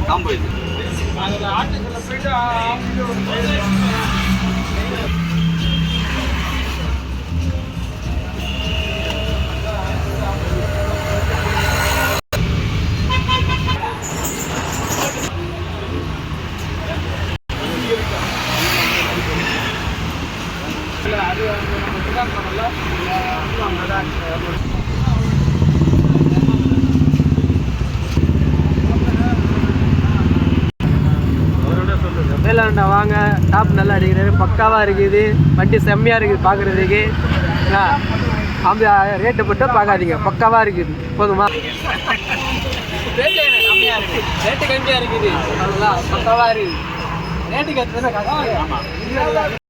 Combo இது ஆட்டுக்குள்ள போயிட்டு அது மட்டும்தான் பண்ணல வேளாண்ட வாங்க. டாப் நல்லா அடிக்கிறாரு, பக்காவாக இருக்குது, வண்டி செம்மையாக இருக்குது பார்க்குறதுக்கு. அப்படி ரேட்டை மட்டும் பார்க்காதீங்க, பக்காவாக இருக்குது. போதுமா? ரேட்டு கம்மியாக இருக்குது, பக்காவாக இருக்குது. ரேட்டுக்கு